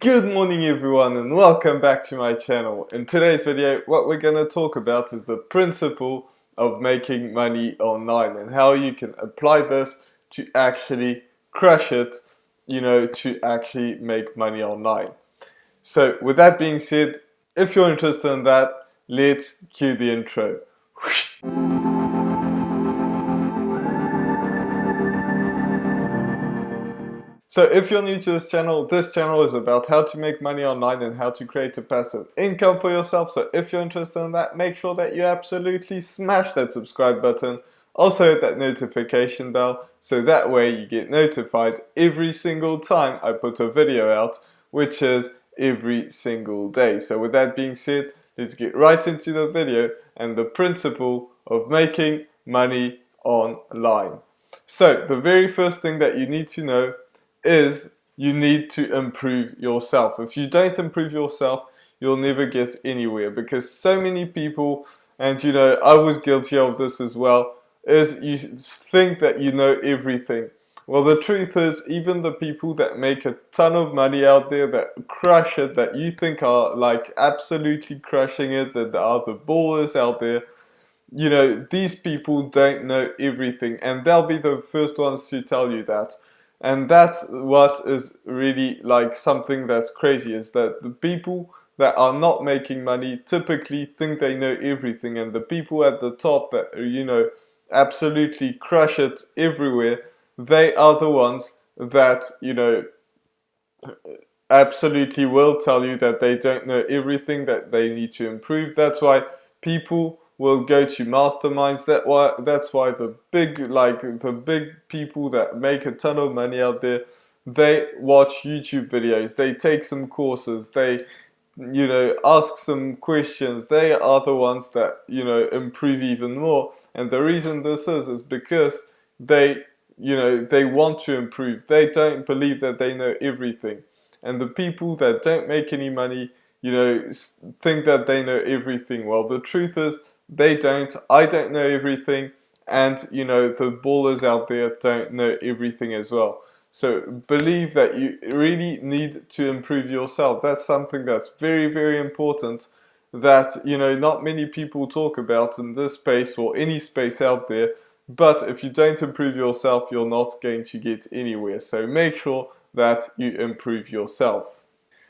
Good morning everyone and welcome back to my channel. In today's video what we're going to talk about is the principle of making money online and how you can apply this to actually crush it, to actually make money online. So with that being said, if you're interested in that, let's cue the intro. So if you're new to this channel is about how to make money online and how to create a passive income for yourself. So if you're interested in that, make sure that you absolutely smash that subscribe button. Also hit that notification bell so that way you get notified every single time I put a video out, which is every single day. So with that being said, let's get right into the video and the principle of making money online. So the very first thing that you need to know is you need to improve yourself. If you don't improve yourself, you'll never get anywhere, because so many people, and I was guilty of this as well, is you think that you know everything. Well, the truth is, even the people that make a ton of money out there, that crush it, that you think are like absolutely crushing it, that are the ballers out there, these people don't know everything, and they'll be the first ones to tell you that. And that's what is really like something that's crazy, is that the people that are not making money typically think they know everything, and the people at the top that absolutely crush it everywhere, they are the ones that absolutely will tell you that they don't know everything, that they need to improve. That's why people will go to masterminds. That's why the big people that make a ton of money out there, they watch YouTube videos, they take some courses, they ask some questions. They are the ones that improve even more. And the reason this is because they they want to improve. They don't believe that they know everything. And the people that don't make any money, think that they know everything. Well, the truth is, they don't. I don't know everything, and the ballers out there don't know everything as well. So believe that you really need to improve yourself. That's something that's very, very important, that not many people talk about in this space or any space out there. But if you don't improve yourself, you're not going to get anywhere. So make sure that you improve yourself.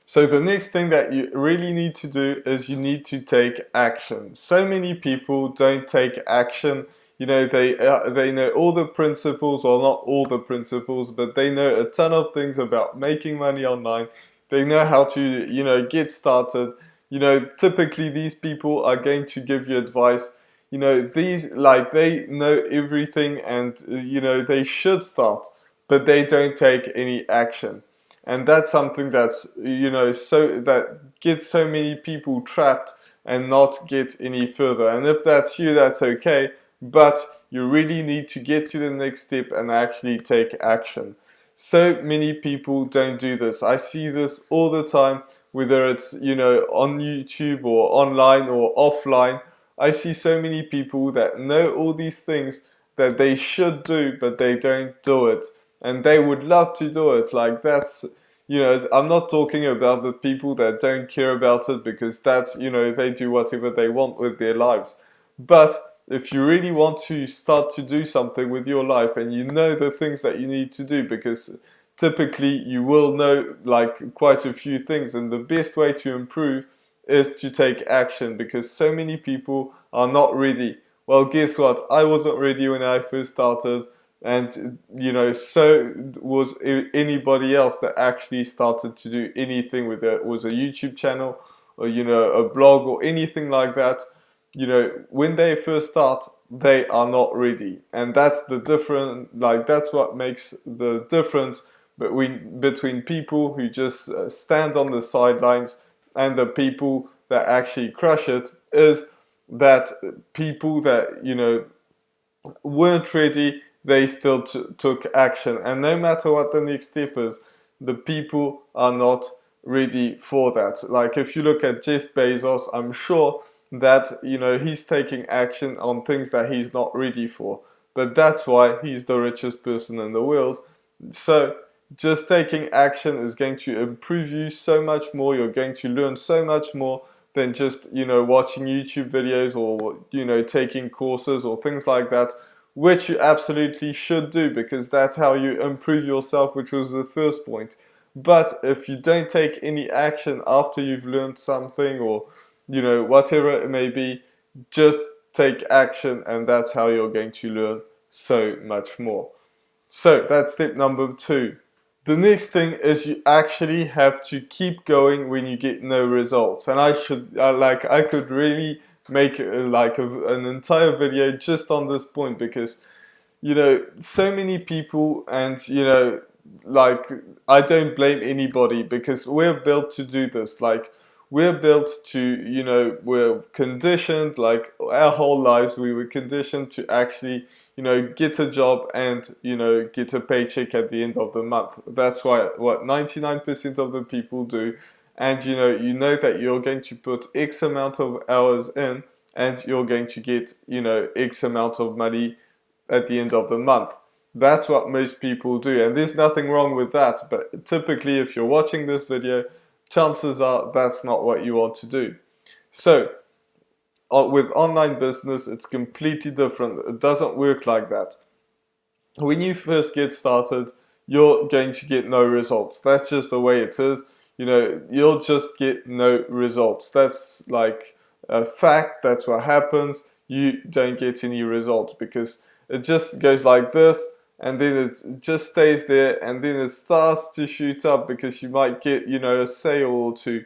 So the next thing that you really need to do is you need to take action. So many people don't take action. They know all the principles, or not all the principles, but they know a ton of things about making money online. They know how to get started. Typically these people are going to give you advice. They know everything, and they should start, but they don't take any action. And that's something that's that gets so many people trapped and not get any further. And if that's you, that's okay, but you really need to get to the next step and actually take action. So many people don't do this. I see this all the time, whether it's on YouTube or online or offline. I see so many people that know all these things that they should do, but they don't do it. And they would love to do it. Like, that's, I'm not talking about the people that don't care about it, because that's, they do whatever they want with their lives. But if you really want to start to do something with your life, and you know the things that you need to do, because typically you will know like quite a few things, and the best way to improve is to take action, because so many people are not ready. Well, guess what? I wasn't ready when I first started, and so was anybody else that actually started to do anything with it. Was a YouTube channel, or a blog, or anything like that. When they first start, they are not ready, and that's the difference. Like, that's what makes the difference between people who just stand on the sidelines and the people that actually crush it, is that people that weren't ready, they still took action. And no matter what the next step is, the people are not ready for that. Like, if you look at Jeff Bezos, I'm sure that he's taking action on things that he's not ready for, but that's why he's the richest person in the world. So just taking action is going to improve you so much more. You're going to learn so much more than just, watching YouTube videos or, taking courses or things like that, which you absolutely should do because that's how you improve yourself, which was the first point. But if you don't take any action after you've learned something or, whatever it may be, just take action, and that's how you're going to learn so much more. So that's tip number 2. The next thing is you actually have to keep going when you get no results. And I could really make an entire video just on this point because, so many people, and, like, I don't blame anybody because we're built to do this. Like, we're built to, we're conditioned, like our whole lives, we were conditioned to actually, get a job and, get a paycheck at the end of the month. That's what 99% of the people do. And, you know that you're going to put X amount of hours in and you're going to get, X amount of money at the end of the month. That's what most people do, and there's nothing wrong with that, but typically if you're watching this video, chances are that's not what you want to do. So, with online business, it's completely different. It doesn't work like that. When you first get started, you're going to get no results. That's just the way it is. You'll just get no results. That's like a fact. That's what happens. You don't get any results because it just goes like this, and then it just stays there, and then it starts to shoot up because you might get, a sale or two.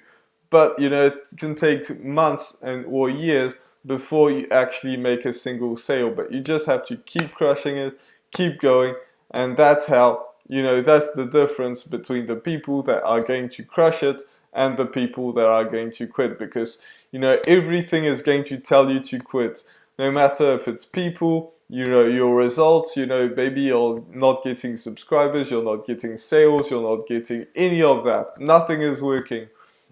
But, it can take months or years before you actually make a single sale. But you just have to keep crushing it, keep going, and that's how, that's the difference between the people that are going to crush it and the people that are going to quit. Because, everything is going to tell you to quit. No matter if it's people, your results, maybe you're not getting subscribers, you're not getting sales, you're not getting any of that. Nothing is working.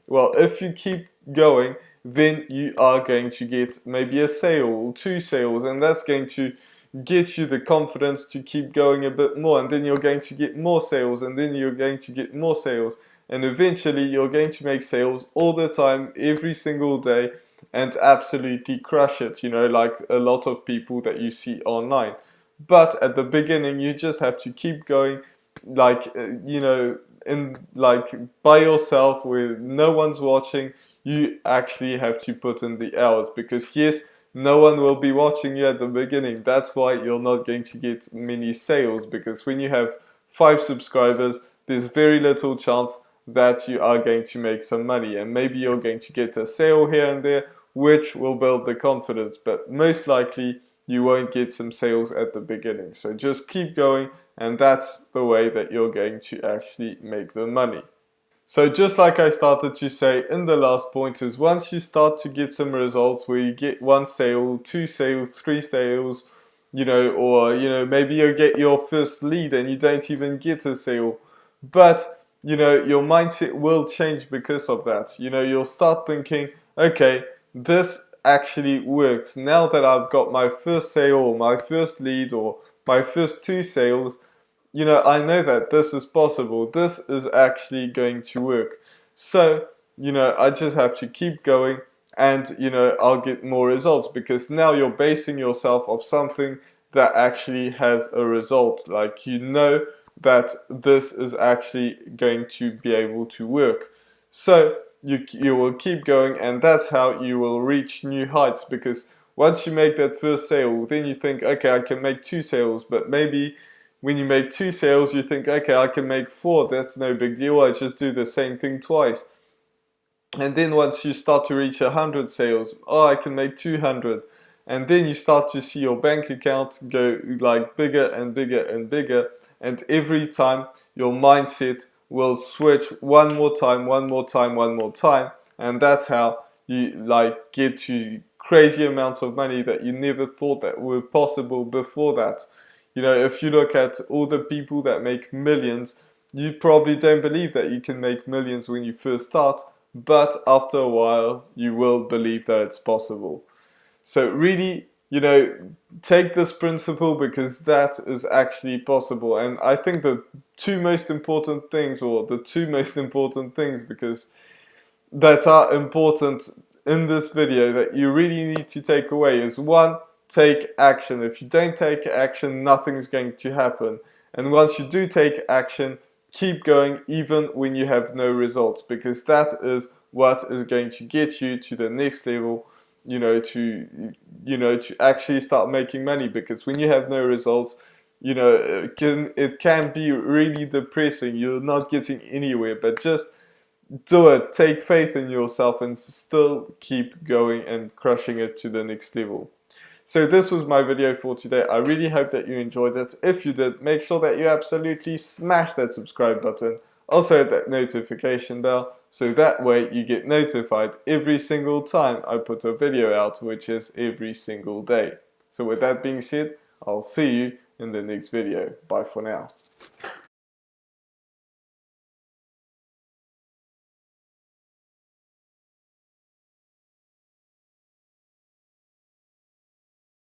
Well, if you keep going, then you are going to get maybe a sale or 2 sales, and that's going to get you the confidence to keep going a bit more, and then you're going to get more sales, and then you're going to get more sales, and eventually you're going to make sales all the time, every single day, and absolutely crush it, like a lot of people that you see online. But at the beginning, you just have to keep going, like, by yourself where no one's watching. You actually have to put in the hours because, yes, no one will be watching you at the beginning. That's why you're not going to get many sales, because when you have 5 subscribers, there's very little chance that you are going to make some money, and maybe you're going to get a sale here and there, which will build the confidence, but most likely you won't get some sales at the beginning. So just keep going, and that's the way that you're going to actually make the money. So just like I started to say in the last point, is once you start to get some results where you get 1 sale, 2 sales, 3 sales, or maybe you get your first lead and you don't even get a sale, but your mindset will change because of that. You'll start thinking, okay, this actually works. Now that I've got my first sale or my first lead or my first 2 sales, I know that this is possible. This is actually going to work. So, I just have to keep going, and, I'll get more results, because now you're basing yourself off something that actually has a result. Like, that this is actually going to be able to work. So, you will keep going, and that's how you will reach new heights, because once you make that first sale, then you think, okay, I can make 2 sales, but maybe when you make 2 sales, you think, okay, I can make 4, that's no big deal, I just do the same thing twice. And then once you start to reach 100 sales, oh, I can make 200. And then you start to see your bank account go like bigger and bigger and bigger. And every time your mindset will switch one more time, one more time, one more time. And that's how you get to crazy amounts of money that you never thought that were possible before that. If you look at all the people that make millions, you probably don't believe that you can make millions when you first start, but after a while, you will believe that it's possible. So really, you know, take this principle, because that is actually possible. And I think the two most important things, because that are important in this video that you really need to take away is: one, take action. If you don't take action, nothing's going to happen. And once you do take action, keep going even when you have no results, because that is what is going to get you to the next level, to actually start making money. Because when you have no results, it can be really depressing. You're not getting anywhere. But just do it, take faith in yourself, and still keep going and crushing it to the next level. So this was my video for today. I really hope that you enjoyed it. If you did, make sure that you absolutely smash that subscribe button. Also hit that notification bell, so that way you get notified every single time I put a video out, which is every single day. So with that being said, I'll see you in the next video. Bye for now.